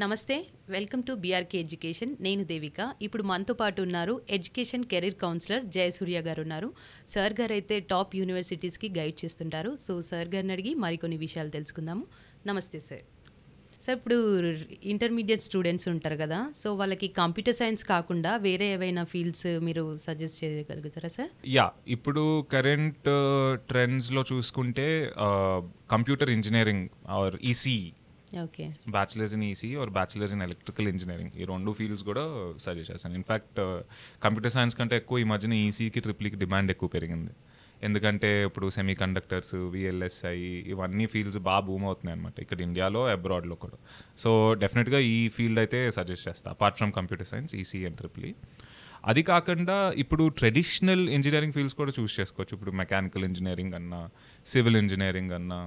నమస్తే, welcome to BRK education. నేను దేవిక. ఇప్పుడు మనతో పాటు ఉన్నారు ఎడ్యుకేషన్ కెరీర్ కౌన్సిలర్ జయసూర్య గారు ఉన్నారు. సార్ గారు అయితే టాప్ యూనివర్సిటీస్కి గైడ్ చేస్తుంటారు. సో సార్ గారిని అడిగి మరికొన్ని విషయాలు తెలుసుకుందాము. నమస్తే సార్. సార్, ఇప్పుడు ఇంటర్మీడియట్ స్టూడెంట్స్ ఉంటారు కదా, సో వాళ్ళకి కంప్యూటర్ సైన్స్ కాకుండా వేరే ఏవైనా ఫీల్డ్స్ మీరు సజెస్ట్ చేయగలుగుతారా సార్? ఇప్పుడు కరెంట్ ట్రెండ్స్లో చూసుకుంటే computer engineering or EC, okay, bachelors in EC or bachelors in electrical engineering, ఈ రెండు ఫీల్డ్స్ కూడా సజెస్ట్ చేస్తాను. ఇన్ఫ్యాక్ట్ కంప్యూటర్ సైన్స్ కంటే ఎక్కువ ఈ మధ్యన ఈసీకి ట్రిపుల్కి డిమాండ్ ఎక్కువ పెరిగింది. ఎందుకంటే ఇప్పుడు సెమీ కండక్టర్స్, విఎల్ఎస్ఐ, ఇవన్నీ ఫీల్డ్స్ బాగా బూమ్ అవుతున్నాయి అనమాట ఇక్కడ ఇండియాలో, అబ్రాడ్లో కూడా. సో డెఫినెట్గా ఈ ఫీల్డ్ అయితే సజెస్ట్ చేస్తాను, apart from computer science, EC and triple. అది కాకుండా ఇప్పుడు ట్రెడిషనల్ ఇంజనీరింగ్ ఫీల్డ్స్ కూడా చూస్ చేసుకోవచ్చు. ఇప్పుడు మెకానికల్ ఇంజనీరింగ్ అన్నా, సివిల్ ఇంజనీరింగ్ అన్నా,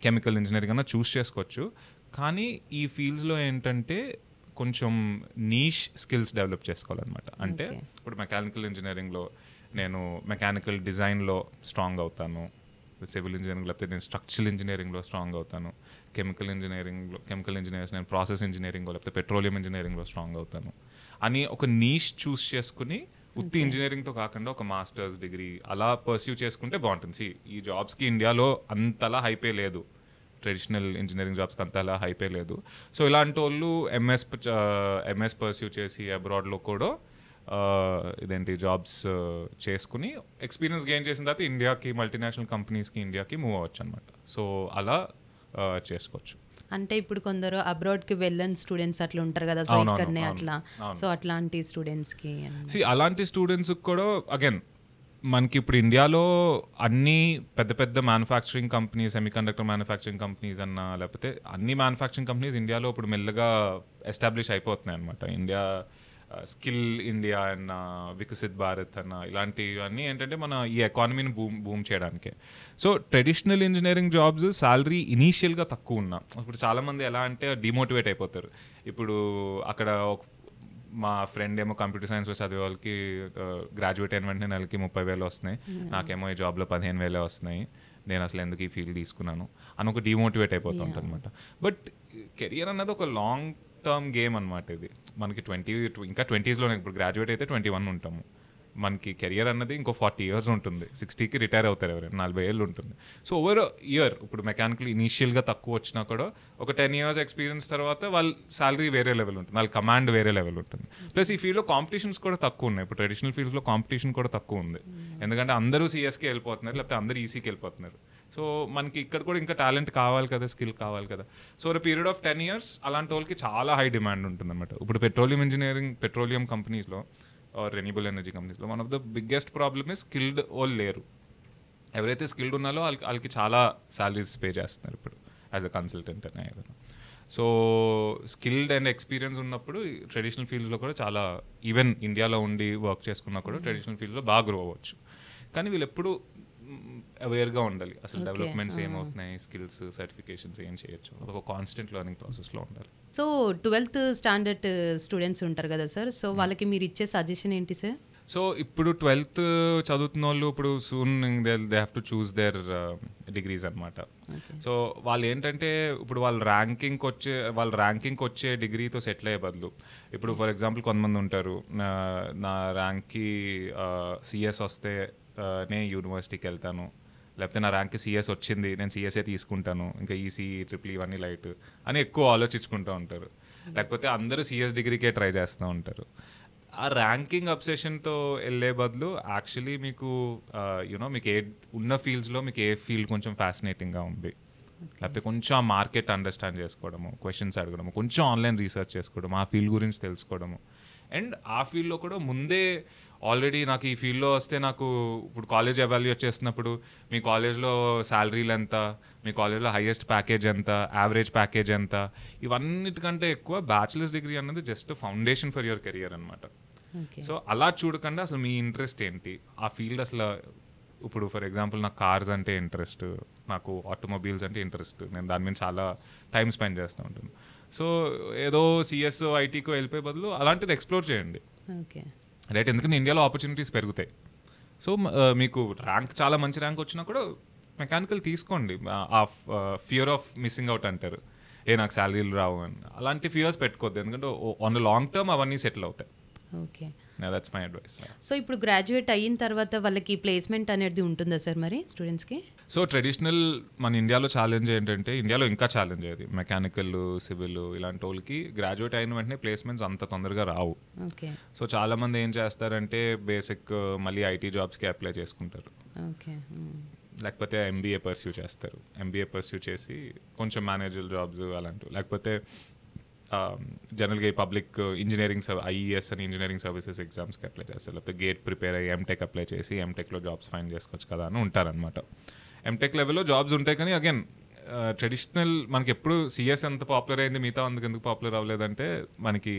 కెమికల్ ఇంజనీరింగ్ అన్నా చూస్ చేసుకోవచ్చు. కానీ ఈ ఫీల్డ్స్లో ఏంటంటే కొంచెం నీష్ స్కిల్స్ డెవలప్ చేసుకోవాలన్నమాట. అంటే ఇప్పుడు మెకానికల్ ఇంజనీరింగ్లో నేను మెకానికల్ డిజైన్లో స్ట్రాంగ్ అవుతాను, సివిల్ ఇంజనీరింగ్ లేకపోతే నేను స్ట్రక్చరల్ ఇంజనీరింగ్లో స్ట్రాంగ్ అవుతాను, కెమికల్ ఇంజనీర్స్ నేను ప్రాసెస్ ఇంజనీరింగ్లో లేకపోతే పెట్రోలియం ఇంజనీరింగ్లో స్ట్రాంగ్ అవుతాను అని ఒక నీష్ చూస్ చేసుకుని ఉత్తి ఇంజనీరింగ్తో కాకుండా ఒక మాస్టర్స్ డిగ్రీ అలా పర్స్యూ చేసుకుంటే బాగుంటుంది. ఈ జాబ్స్కి ఇండియాలో అంతలా హైపే లేదు, ట్రెడిషనల్ ఇంజనీరింగ్ జాబ్స్కి అంతలా హైపే లేదు. సో ఇలాంటి వాళ్ళు ఎంఎస్ పర్స్యూ చేసి అబ్రాడ్లో కూడా ఇదేంటి జాబ్స్ చేసుకుని ఎక్స్పీరియన్స్ గెయిన్ చేసిన తర్వాత ఇండియాకి, మల్టీనేషనల్ కంపెనీస్కి ఇండియాకి మూవ్ అవ్వచ్చు అనమాట. సో అలా చేసుకోవచ్చు. అంటే ఇప్పుడు కొందరు అబ్రాడ్కి వెళ్ళని స్టూడెంట్స్ అట్లా ఉంటారు కదా, సో ఇక్కడనే అట్లా, సో అట్లాంటి స్టూడెంట్స్కి అలాంటి స్టూడెంట్స్కి కూడా అగైన్ మనకి ఇప్పుడు ఇండియాలో అన్ని పెద్ద పెద్ద manufacturing companies, semiconductor manufacturing companies అన్నా లేకపోతే అన్ని మ్యానుఫ్యాక్చరింగ్ కంపెనీస్ ఇండియాలో ఇప్పుడు మెల్లగా ఎస్టాబ్లిష్ అయిపోతున్నాయి అనమాట. ఇండియా స్కిల్ ఇండియా అన్న, వికసిత్ భారత్ అన్న, ఇలాంటివన్నీ ఏంటంటే మన ఈ ఎకానమీని బూమ్ చేయడానికే. So traditional engineering jobs salary ఇనీషియల్గా తక్కువ ఉన్నా ఇప్పుడు చాలామంది ఎలా అంటే డిమోటివేట్ అయిపోతారు. ఇప్పుడు అక్కడ మా ఫ్రెండ్ ఏమో కంప్యూటర్ సైన్స్లో చదివే వాళ్ళకి గ్రాడ్యుయేట్ అయిన వెంటనే నెలకి 30,000 వస్తున్నాయి, నాకేమో ఈ జాబ్లో 15,000 వస్తున్నాయి, నేను అసలు ఎందుకు ఈ ఫీల్డ్ తీసుకున్నాను అని ఒక డిమోటివేట్ అయిపోతుంటారు అనమాట. బట్ కెరియర్ అన్నది ఒక లాంగ్ టర్మ్ గేమ్ అనమాట. ఇది మనకి 20s ఇప్పుడు గ్రాడ్యుయేట్ అయితే 21 ఉంటాము, మనకి కెరియర్ అన్నది ఇంకో 40 years ఉంటుంది. 60కి రిటైర్ అవుతారు ఎవరైనా, 40 ఏళ్ళు ఉంటుంది. సో ఓవర్ ఇయర్ ఇప్పుడు మెకానికల్ ఇనీషియల్గా తక్కువ వచ్చినా కూడా ఒక 10 years ఎక్స్పీరియన్స్ తర్వాత వాళ్ళ శాలరీ వేరే లెవెల్ ఉంటుంది, వాళ్ళ కమాండ్ వేరే లెవెల్ ఉంటుంది. ప్లస్ ఈ ఫీల్డ్లో కాంపిటీషన్స్ కూడా తక్కువ ఉన్నాయి. ఇప్పుడు ట్రెడిషనల్ ఫీల్డ్స్లో కాంపిటీషన్ కూడా తక్కువ ఉంది, ఎందుకంటే అందరూ సిఎస్కి వెళ్ళిపోతున్నారు లేకపోతే అందరూ ఈసీకి వెళ్ళిపోతున్నారు. సో మనకి ఇక్కడ కూడా ఇంకా టాలెంట్ కావాలి కదా, స్కిల్ కావాలి కదా. సో ఒక పీరియడ్ ఆఫ్ 10 years అలాంటి వాళ్ళకి చాలా హై డిమాండ్ ఉంటుంది అనమాట. ఇప్పుడు పెట్రోలియం కంపెనీస్లో ఆర్ రెన్యూబుల్ ఎనర్జీ కంపెనీస్లో one of the biggest problem is skilled వాళ్ళు లేరు. ఎవరైతే స్కిల్డ్ ఉన్నారో వాళ్ళకి చాలా శాలరీస్ పే చేస్తున్నారు ఇప్పుడు యాజ్ అ కన్సల్టెంట్ అనే ఏదైనా. సో స్కిల్డ్ అండ్ ఎక్స్పీరియన్స్ ఉన్నప్పుడు ట్రెడిషనల్ ఫీల్డ్స్లో కూడా చాలా, ఈవెన్ ఇండియాలో ఉండి వర్క్ చేసుకున్నా కూడా ట్రెడిషనల్ ఫీల్డ్లో బాగా గ్రో అవ్వచ్చు. కానీ వీళ్ళు ఎప్పుడు అవేర్గా ఉండాలి, అసలు డెవలప్మెంట్స్ ఏమవుతున్నాయి, స్కిల్స్, సర్టిఫికేషన్స్ ఏం చేయొచ్చు, ఒక కాన్స్టెంట్ లెర్నింగ్ ప్రాసెస్లో ఉండాలి. సో 12th స్టాండర్డ్ స్టూడెంట్స్ ఉంటారు కదా సార్, సో వాళ్ళకి మీరు ఇచ్చే సజెషన్ ఏంటి సార్? సో ఇప్పుడు 12th చదువుతున్న వాళ్ళు ఇప్పుడు soon they have to choose their degrees అనమాట. సో వాళ్ళు ఏంటంటే ఇప్పుడు వాళ్ళ ర్యాంకింగ్కి వచ్చే డిగ్రీతో సెటిల్ అయ్యే బదులు, ఇప్పుడు ఫర్ ఎగ్జాంపుల్ కొంతమంది ఉంటారు, నా ర్యాంక్కి సిఎస్ వస్తే నేను యూనివర్సిటీకి వెళ్తాను, లేకపోతే నా ర్యాంక్కి సిఎస్ వచ్చింది నేను సిఎస్ఏ తీసుకుంటాను, ఇంకా ఈసీ, ట్రిపుల్ ఇవన్నీ లైట్ అని ఎక్కువ ఆలోచించుకుంటూ ఉంటారు. లేకపోతే అందరూ సిఎస్ డిగ్రీకే ట్రై చేస్తూ ఉంటారు. ఆ ర్యాంకింగ్ అబ్సెషన్తో వెళ్ళే బదులు యాక్చువల్లీ మీకు మీకు ఉన్న ఫీల్డ్స్లో మీకు ఏ ఫీల్డ్ కొంచెం ఫ్యాసినేటింగ్గా ఉంది, లేకపోతే కొంచెం ఆ మార్కెట్ అండర్స్టాండ్ చేసుకోవడము, క్వశ్చన్స్ అడగడము, కొంచెం ఆన్లైన్ రీసెర్చ్ చేసుకోవడము, ఆ ఫీల్డ్ గురించి తెలుసుకోవడము. అండ్ ఆ ఫీల్డ్లో కూడా ముందే ఆల్రెడీ నాకు ఈ ఫీల్డ్లో వస్తే నాకు ఇప్పుడు కాలేజ్ ఎవాల్యుయేట్ చేస్తున్నప్పుడు మీ కాలేజ్లో శాలరీలు ఎంత, మీ కాలేజ్లో హైయెస్ట్ ప్యాకేజ్ ఎంత, యావరేజ్ ప్యాకేజ్ ఎంత, ఇవన్నిటికంటే ఎక్కువ బ్యాచిలర్స్ డిగ్రీ అన్నది just foundation for your career అనమాట. సో అలా చూడకుండా అసలు మీ ఇంట్రెస్ట్ ఏంటి, ఆ ఫీల్డ్ అసలు ఇప్పుడు ఫర్ ఎగ్జాంపుల్ నాకు కార్స్ అంటే ఇంట్రెస్ట్, నాకు ఆటోమొబైల్స్ అంటే ఇంట్రెస్ట్, నేను దాని మీద చాలా టైం స్పెండ్ చేస్తూ ఉంటాను. సో ఏదో సిఎస్, ఐటీకో వెళ్ళిపోయే బదులు అలాంటిది ఎక్స్ప్లోర్ చేయండి, రైట్? ఎందుకంటే ఇండియాలో ఆపర్చునిటీస్ పెరుగుతాయి. సో మీకు చాలా మంచి ర్యాంక్ వచ్చినా కూడా మెకానికల్ తీసుకోండి. ఆ ఫియర్ ఆఫ్ మిస్సింగ్ అవుట్ అంటారు, నాకు శాలరీలు రావు అని అలాంటి ఫియర్స్ పెట్టుకోవద్దు, ఎందుకంటే ఆన్ ద లాంగ్ టర్మ్ అవన్నీ సెటిల్ అవుతాయి. Okay. That's my advice. So ఇప్పుడు గ్రాడ్యుయేట్ అయిన తర్వాత వాళ్ళకి ప్లేస్మెంట్ అనేది ఉంటుందా సార్ మరి స్టూడెంట్స్కి? సో ట్రెడిషనల్ మన ఇండియాలో ఛాలెంజ్ ఏంటంటే, ఇండియాలో ఇంకా ఛాలెంజ్ అది మెకానికల్, సివిల్ ఇలాంటి వాళ్ళకి గ్రాడ్యుయేట్ అయిన వెంటనే ప్లేస్మెంట్స్ అంత తొందరగా రావు. ఓకే. సో చాలామంది ఏం చేస్తారంటే బేసిక్ మళ్ళీ ఐటీ జాబ్స్కి అప్లై చేసుకుంటారు, ఓకే. లేకపోతే ఎంబీఏ పర్స్యూ చేస్తారు. ఎంబీఏ పర్స్యూ చేసి కొంచెం మేనేజర్ జాబ్స్ అలాంటివి, లేకపోతే జనరల్గా ఈ పబ్లిక్ ఇంజనీరింగ్ ఐఈఎస్ అని ఇంజనీరింగ్ సర్వీసెస్ ఎగ్జామ్స్కి అప్లై చేస్తారు, లేకపోతే గేట్ ప్రిపేర్ అయ్యి ఎంటెక్ అప్లై చేసి ఎంటెక్లో జాబ్స్ ఫైండ్ చేసుకోవచ్చు కదా అని ఉంటారనమాట. ఎంటెక్ లెవెల్లో జాబ్స్ ఉంటాయి, కానీ అగైన్ ట్రెడిషనల్ మనకి ఎప్పుడు సిఎస్ ఎంత పాపులర్ అయింది, మిగతా ఎందుకు పాపులర్ అవ్వలేదంటే మనకి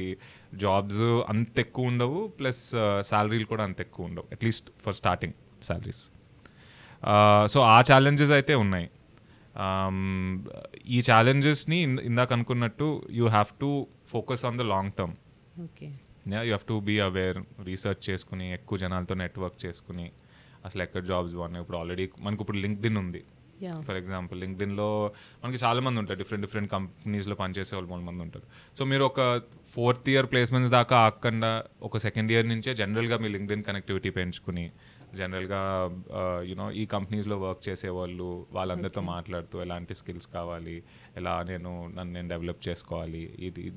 జాబ్స్ అంత ఎక్కువ ఉండవు, ప్లస్ శాలరీలు కూడా అంత ఎక్కువ ఉండవు, at least for starting salaries. So ఆ ఛాలెంజెస్ అయితే ఉన్నాయి. ఈ ఛాలెంజెస్ని ఇందాక అనుకున్నట్టు you have to focus on the long term. Okay. You have to be aware, research చేసుకుని ఎక్కువ జనాలతో నెట్వర్క్ చేసుకుని అసలు ఎక్కడ జాబ్స్ బాగున్నాయి. ఇప్పుడు ఆల్రెడీ మనకు ఇప్పుడు లింక్డ్ఇన్ ఉంది. ఫర్ ఎగ్జాంపుల్ లింక్డ్ఇన్లో మనకి చాలామంది ఉంటారు, డిఫరెంట్ కంపెనీస్లో పనిచేసే వాళ్ళు 3 మంది ఉంటారు. సో మీరు ఒక 4th ఇయర్ ప్లేస్మెంట్స్ దాకా ఆకుండా ఒక 2nd ఇయర్ నుంచే జనరల్గా మీ లింక్డ్ఇన్ కనెక్టివిటీ పెంచుకుని జనరల్గా ఈ కంపెనీస్లో వర్క్ చేసేవాళ్ళు వాళ్ళందరితో మాట్లాడుతూ ఎలాంటి స్కిల్స్ కావాలి, ఎలా నన్ను నేను డెవలప్ చేసుకోవాలి,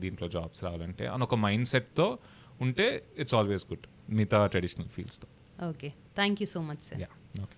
దీంట్లో జాబ్స్ రావాలంటే అని ఒక మైండ్ సెట్తో ఉంటే ఇట్స్ ఆల్వేస్ గుడ్ మిగతా ట్రెడిషనల్ ఫీల్డ్స్తో. Okay. Thank you so much sir. Okay.